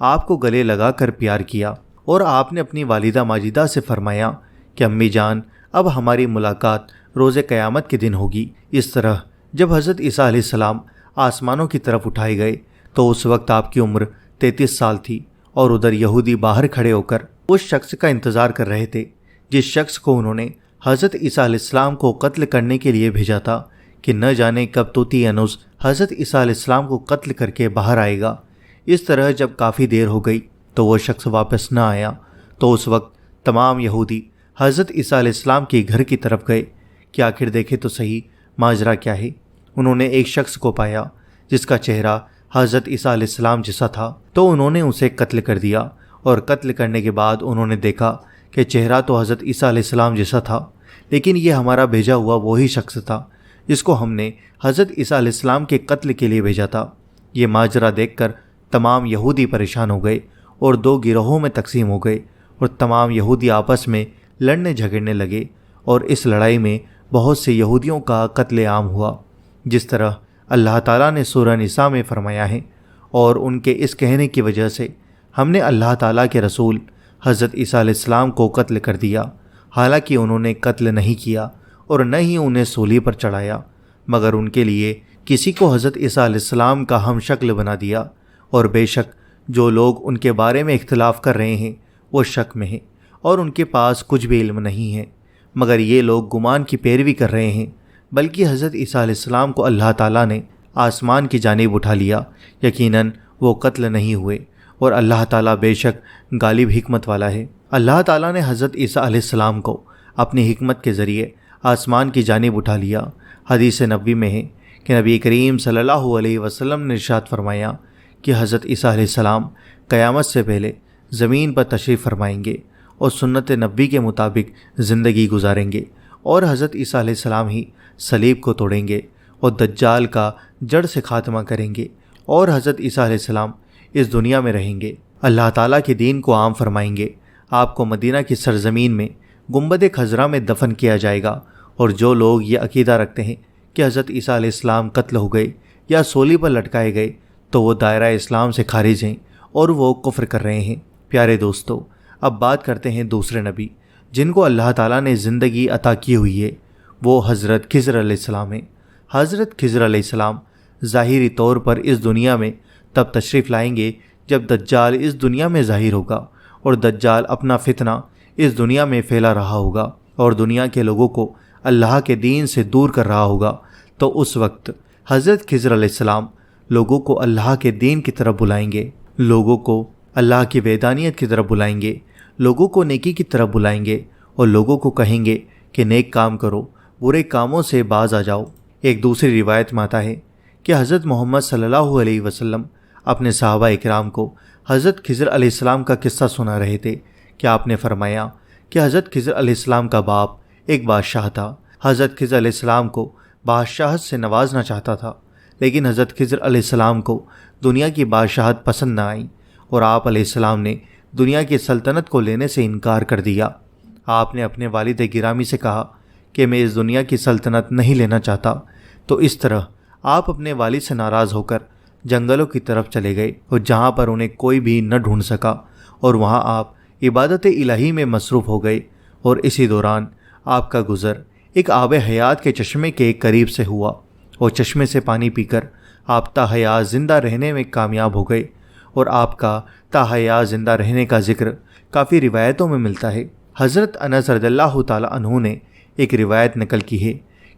آپ کو گلے لگا کر پیار کیا اور آپ نے اپنی والدہ ماجدہ سے فرمایا کہ امی جان اب ہماری ملاقات روز قیامت کے دن ہوگی۔ اس طرح جب حضرت عیسیٰ علیہ السلام آسمانوں کی طرف اٹھائے گئے تو اس وقت آپ کی عمر 33 سال تھی، اور ادھر یہودی باہر کھڑے ہو کر اس شخص کا انتظار کر رہے تھے جس شخص کو انہوں نے حضرت عیسیٰ علیہ السلام کو قتل کرنے کے لیے بھیجا تھا کہ نہ جانے کب طوطی-انوس حضرت عیسیٰ علیہ السلام کو قتل کر کے باہر آئے گا۔ اس طرح جب کافی دیر ہو گئی تو وہ شخص واپس نہ آیا تو اس وقت تمام یہودی حضرت عیسیٰ علیہ السلام کے گھر کی طرف گئے کہ آخر دیکھے تو صحیح ماجرا کیا ہے۔ انہوں نے ایک شخص کو پایا جس کا چہرہ حضرت عیسیٰ علیہ السلام جیسا تھا، تو انہوں نے اسے قتل کر دیا، اور قتل کرنے کے بعد انہوں نے دیکھا کہ چہرہ تو حضرت عیسیٰ علیہ السلام جیسا تھا، لیکن یہ ہمارا بھیجا ہوا وہی شخص تھا جس کو ہم نے حضرت عیسیٰ علیہ السلام کے قتل کے لیے بھیجا تھا۔ یہ ماجرا دیکھ کر تمام یہودی پریشان ہو گئے اور 2 گروہوں میں تقسیم ہو گئے، اور تمام یہودی آپس میں لڑنے جھگڑنے لگے، اور اس لڑائی میں بہت سے یہودیوں کا قتل عام ہوا، جس طرح اللہ تعالیٰ نے سورہ نساء میں فرمایا ہے۔ اور ان کے اس کہنے کی وجہ سے ہم نے اللہ تعالیٰ کے رسول حضرت عیسیٰ علیہ السلام کو قتل کر دیا، حالانکہ انہوں نے قتل نہیں کیا اور نہ ہی انہیں سولی پر چڑھایا، مگر ان کے لیے کسی کو حضرت عیسیٰ علیہ السلام کا ہم شکل بنا دیا۔ اور بے شک جو لوگ ان کے بارے میں اختلاف کر رہے ہیں وہ شک میں ہیں، اور ان کے پاس کچھ بھی علم نہیں ہے، مگر یہ لوگ گمان کی پیروی کر رہے ہیں، بلکہ حضرت عیسیٰ علیہ السلام کو اللہ تعالیٰ نے آسمان کی جانب اٹھا لیا، یقیناً وہ قتل نہیں ہوئے، اور اللہ تعالیٰ بے شک غالب حکمت والا ہے۔ اللہ تعالیٰ نے حضرت عیسیٰ علیہ السلام کو اپنی حکمت کے ذریعے آسمان کی جانب اٹھا لیا۔ حدیث نبوی میں ہے کہ نبی کریم صلی اللہ علیہ وسلم نے ارشاد فرمایا کہ حضرت عیسیٰ علیہ السلام قیامت سے پہلے زمین پر تشریف فرمائیں گے اور سنت نبوی کے مطابق زندگی گزاریں گے، اور حضرت عیسیٰ علیہ السلام ہی صلیب کو توڑیں گے اور دجال کا جڑ سے خاتمہ کریں گے، اور حضرت عیسیٰ علیہ السلام اس دنیا میں رہیں گے، اللہ تعالیٰ کے دین کو عام فرمائیں گے۔ آپ کو مدینہ کی سرزمین میں گنبد خضرا میں دفن کیا جائے گا، اور جو لوگ یہ عقیدہ رکھتے ہیں کہ حضرت عیسیٰ علیہ السلام قتل ہو گئے یا سولی پر لٹکائے گئے تو وہ دائرہ اسلام سے خارج ہیں اور وہ کفر کر رہے ہیں۔ پیارے دوستو، اب بات کرتے ہیں دوسرے نبی جن کو اللہ تعالیٰ نے زندگی عطا کی ہوئی ہے، وہ حضرت خضر علیہ السلام ہیں۔ حضرت خضر علیہ السلام ظاہری طور پر اس دنیا میں تب تشریف لائیں گے جب دجال اس دنیا میں ظاہر ہوگا، اور دجال اپنا فتنہ اس دنیا میں پھیلا رہا ہوگا اور دنیا کے لوگوں کو اللہ کے دین سے دور کر رہا ہوگا، تو اس وقت حضرت خضر علیہ السلام لوگوں کو اللہ کے دین کی طرف بلائیں گے، لوگوں کو اللہ کی وحدانیت کی طرف بلائیں گے، لوگوں کو نیکی کی طرف بلائیں گے، اور لوگوں کو کہیں گے کہ نیک کام کرو، برے کاموں سے باز آ جاؤ۔ ایک دوسری روایت میں آتا ہے کہ حضرت محمد صلی اللہ علیہ وسلم اپنے صحابہ اکرام کو حضرت خضر علیہ السلام کا قصہ سنا رہے تھے کہ آپ نے فرمایا کہ حضرت خضر علیہ السلام کا باپ ایک بادشاہ تھا۔ حضرت خضر علیہ السلام کو بادشاہت سے نوازنا چاہتا تھا، لیکن حضرت خضر علیہ السلام کو دنیا کی بادشاہت پسند نہ آئی، اور آپ علیہ السلام نے دنیا کی سلطنت کو لینے سے انکار کر دیا۔ آپ نے اپنے والد گرامی سے کہا کہ میں اس دنیا کی سلطنت نہیں لینا چاہتا، تو اس طرح آپ اپنے والد سے ناراض ہو کر جنگلوں کی طرف چلے گئے، اور جہاں پر انہیں کوئی بھی نہ ڈھونڈ سکا، اور وہاں آپ عبادت الہی میں مصروف ہو گئے، اور اسی دوران آپ کا گزر ایک آب حیات کے چشمے کے قریب سے ہوا، اور چشمے سے پانی پی کر آپ تا حیات زندہ رہنے میں کامیاب ہو گئے۔ اور آپ کا تا حیات زندہ رہنے کا ذکر کافی روایتوں میں ملتا ہے۔ حضرت انس رضی اللہ تعالیٰ عنہ نے ایک روایت نقل کی ہے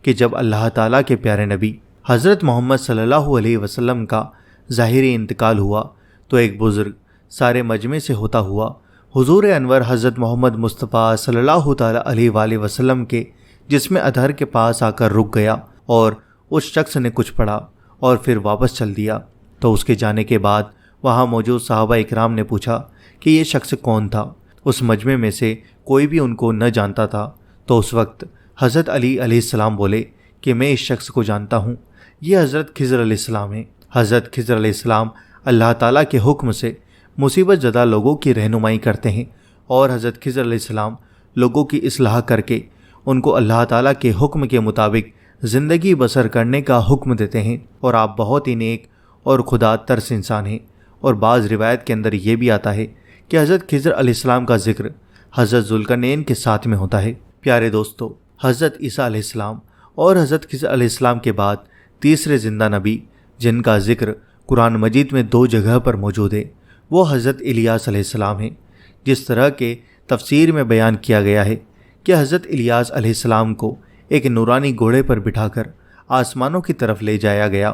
کہ جب اللہ تعالیٰ کے پیارے نبی حضرت محمد صلی اللہ علیہ وسلم کا ظاہری انتقال ہوا تو ایک بزرگ سارے مجمع سے ہوتا ہوا حضور انور حضرت محمد مصطفیٰ صلی اللہ تعالیٰ علیہ وآلہ وسلم کے جسم اطہر کے پاس آ کر رک گیا، اور اس شخص نے کچھ پڑھا اور پھر واپس چل دیا۔ تو اس کے جانے کے بعد وہاں موجود صحابہ اکرام نے پوچھا کہ یہ شخص کون تھا۔ اس مجمع میں سے کوئی بھی ان کو نہ جانتا تھا۔ تو اس وقت حضرت علی علیہ السلام بولے کہ میں اس شخص کو جانتا ہوں، یہ حضرت خضر علیہ السلام ہیں۔ حضرت خضر علیہ السلام اللہ تعالیٰ کے حکم سے مصیبت زدہ لوگوں کی رہنمائی کرتے ہیں، اور حضرت خضر علیہ السلام لوگوں کی اصلاح کر کے ان کو اللہ تعالیٰ کے حکم کے مطابق زندگی بسر کرنے کا حکم دیتے ہیں، اور آپ بہت ہی نیک اور خدا ترس انسان ہیں، اور بعض روایت کے اندر یہ بھی آتا ہے کہ حضرت خضر علیہ السلام کا ذکر حضرت ذوالقرنین کے ساتھ میں ہوتا ہے۔ پیارے دوستو، حضرت عیسیٰ علیہ السلام اور حضرت خضر علیہ السلام کے بعد تیسرے زندہ نبی جن کا ذکر قرآن مجید میں 2 جگہ پر موجود ہے وہ حضرت الیاس علیہ السلام ہیں۔ جس طرح کے تفسیر میں بیان کیا گیا ہے کہ حضرت الیاس علیہ السلام کو ایک نورانی گھوڑے پر بٹھا کر آسمانوں کی طرف لے جایا گیا۔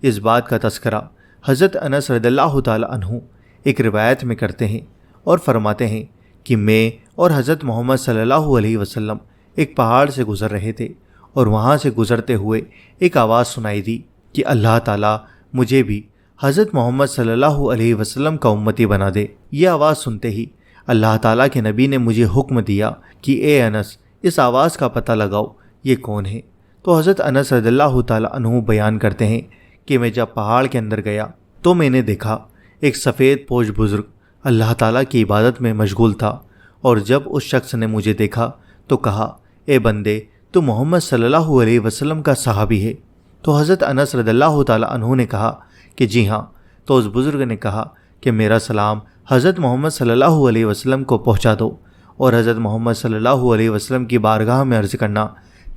اس بات کا تذکرہ حضرت انس رضی اللہ تعالی عنہ ایک روایت میں کرتے ہیں اور فرماتے ہیں کہ میں اور حضرت محمد صلی اللہ علیہ وسلم ایک پہاڑ سے گزر رہے تھے اور وہاں سے گزرتے ہوئے ایک آواز سنائی دی کہ اللہ تعالیٰ مجھے بھی حضرت محمد صلی اللہ علیہ وسلم کا امتی بنا دے۔ یہ آواز سنتے ہی اللہ تعالیٰ کے نبی نے مجھے حکم دیا کہ اے انس، اس آواز کا پتہ لگاؤ یہ کون ہے۔ تو حضرت انس رضی اللہ تعالیٰ عنہ بیان کرتے ہیں کہ میں جب پہاڑ کے اندر گیا تو میں نے دیکھا ایک سفید پوش بزرگ اللہ تعالیٰ کی عبادت میں مشغول تھا، اور جب اس شخص نے مجھے دیکھا تو کہا اے بندے، تو محمد صلی اللہ علیہ وسلم کا صحابی ہے۔ تو حضرت انس رضی اللہ تعالیٰ عنہ نے کہا کہ جی ہاں۔ تو اس بزرگ نے کہا کہ میرا سلام حضرت محمد صلی اللہ علیہ وسلم کو پہنچا دو، اور حضرت محمد صلی اللہ علیہ وسلم کی بارگاہ میں عرض کرنا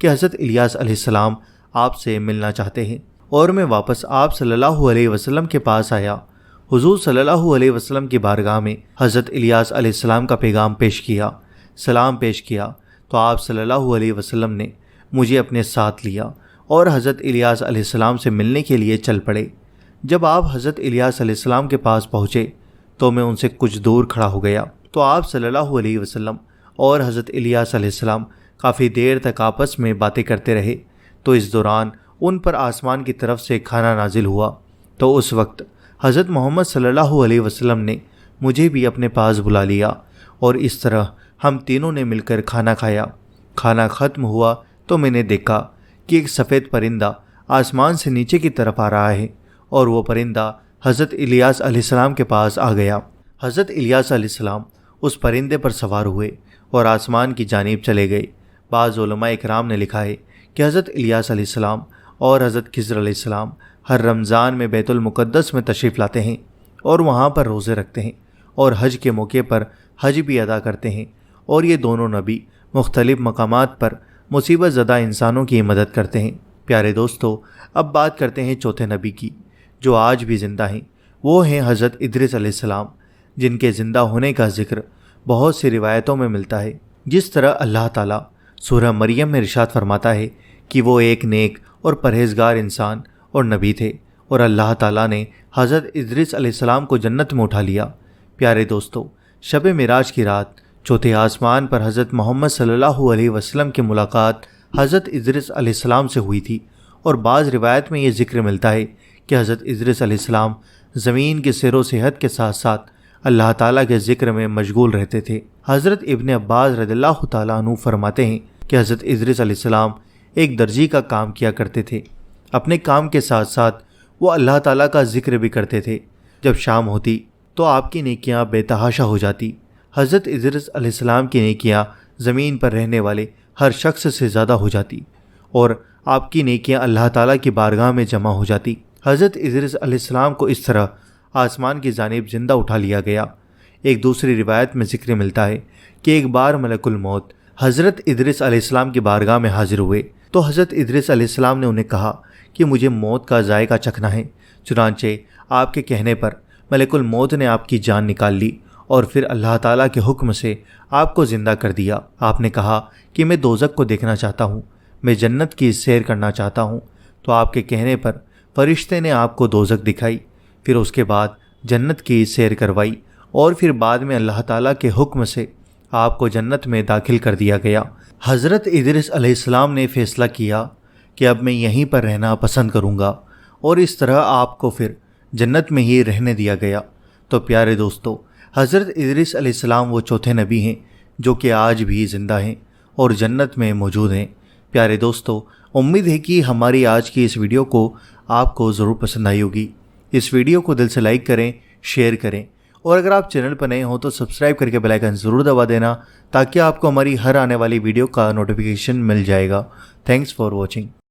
کہ حضرت الیاس علیہ السلام آپ سے ملنا چاہتے ہیں۔ اور میں واپس آپ صلی اللہ علیہ وسلم کے پاس آیا۔ حضور صلی اللہ علیہ وسلم کی بارگاہ میں حضرت الیاس علیہ السلام کا پیغام پیش کیا، سلام پیش کیا، تو آپ صلی اللہ علیہ وسلم نے مجھے اپنے ساتھ لیا اور حضرت الیاس علیہ السلام سے ملنے کے لیے چل پڑے۔ جب آپ حضرت الیاس علیہ السلام کے پاس پہنچے تو میں ان سے کچھ دور کھڑا ہو گیا، تو آپ صلی اللہ علیہ وسلم اور حضرت الیاس علیہ السلام کافی دیر تک آپس میں باتیں کرتے رہے۔ تو اس دوران ان پر آسمان کی طرف سے کھانا نازل ہوا، تو اس وقت حضرت محمد صلی اللہ علیہ وسلم نے مجھے بھی اپنے پاس بلا لیا، اور اس طرح ہم تینوں نے مل کر کھانا کھایا۔ کھانا ختم ہوا تو میں نے دیکھا کہ ایک سفید پرندہ آسمان سے نیچے کی طرف آ رہا ہے، اور وہ پرندہ حضرت الیاس علیہ السلام کے پاس آ گیا۔ حضرت الیاس علیہ السلام اس پرندے پر سوار ہوئے اور آسمان کی جانب چلے گئے۔ بعض علماء اکرام نے لکھا ہے کہ حضرت الیاس علیہ السلام اور حضرت خضر علیہ السلام ہر رمضان میں بیت المقدس میں تشریف لاتے ہیں اور وہاں پر روزے رکھتے ہیں، اور حج کے موقع پر حج بھی ادا کرتے ہیں، اور یہ دونوں نبی مختلف مقامات پر مصیبت زدہ انسانوں کی مدد کرتے ہیں۔ پیارے دوستو، اب بات کرتے ہیں چوتھے نبی کی جو آج بھی زندہ ہیں۔ وہ ہیں حضرت ادریس علیہ السلام، جن کے زندہ ہونے کا ذکر بہت سی روایتوں میں ملتا ہے۔ جس طرح اللہ تعالیٰ سورہ مریم میں ارشاد فرماتا ہے کہ وہ ایک نیک اور پرہیزگار انسان اور نبی تھے، اور اللہ تعالیٰ نے حضرت ادریس علیہ السلام کو جنت میں اٹھا لیا۔ پیارے دوستو، شب معراج کی رات چوتھے آسمان پر حضرت محمد صلی اللہ علیہ وسلم کی ملاقات حضرت ادریس علیہ السلام سے ہوئی تھی، اور بعض روایت میں یہ ذکر ملتا ہے کہ حضرت ادریس علیہ السلام زمین کے سیر و صحت کے ساتھ ساتھ اللہ تعالیٰ کے ذکر میں مشغول رہتے تھے۔ حضرت ابن عباس رضی اللہ تعالیٰ عنہ فرماتے ہیں کہ حضرت ادریس علیہ السلام ایک درزی کا کام کیا کرتے تھے۔ اپنے کام کے ساتھ ساتھ وہ اللہ تعالیٰ کا ذکر بھی کرتے تھے۔ جب شام ہوتی تو آپ کی نیکیاں بے تحاشا ہو جاتی۔ حضرت ادریس علیہ السلام کی نیکیاں زمین پر رہنے والے ہر شخص سے زیادہ ہو جاتی، اور آپ کی نیکیاں اللہ تعالیٰ کی بارگاہ میں جمع ہو جاتی۔ حضرت ادریس علیہ السلام کو اس طرح آسمان کی جانب زندہ اٹھا لیا گیا۔ ایک دوسری روایت میں ذکر ملتا ہے کہ ایک بار ملک الموت حضرت ادریس علیہ السلام کی بارگاہ میں حاضر ہوئے، تو حضرت ادریس علیہ السلام نے انہیں کہا کہ مجھے موت کا ذائقہ چکھنا ہے۔ چنانچہ آپ کے کہنے پر ملک الموت نے آپ کی جان نکال لی، اور پھر اللہ تعالیٰ کے حکم سے آپ کو زندہ کر دیا۔ آپ نے کہا کہ میں دوزخ کو دیکھنا چاہتا ہوں، میں جنت کی سیر کرنا چاہتا ہوں۔ تو آپ کے کہنے پر فرشتے نے آپ کو دوزخ دکھائی، پھر اس کے بعد جنت کی سیر کروائی، اور پھر بعد میں اللہ تعالیٰ کے حکم سے آپ کو جنت میں داخل کر دیا گیا۔ حضرت ادریس علیہ السلام نے فیصلہ کیا کہ اب میں یہیں پر رہنا پسند کروں گا، اور اس طرح آپ کو پھر جنت میں ہی رہنے دیا گیا۔ تو پیارے دوستو، حضرت ادریس علیہ السلام وہ چوتھے نبی ہیں جو کہ آج بھی زندہ ہیں اور جنت میں موجود ہیں۔ پیارے دوستو، امید ہے کہ ہماری آج کی اس ویڈیو کو آپ کو ضرور پسند آئی ہوگی۔ اس ویڈیو کو دل سے لائک کریں، شیئر کریں، اور اگر آپ چینل پر نئے ہوں تو سبسکرائب کر کے بیل آئیکن ضرور دبا دینا تاکہ آپ کو ہماری ہر آنے والی ویڈیو کا نوٹیفیکیشن مل جائے گا۔ Thanks for watching.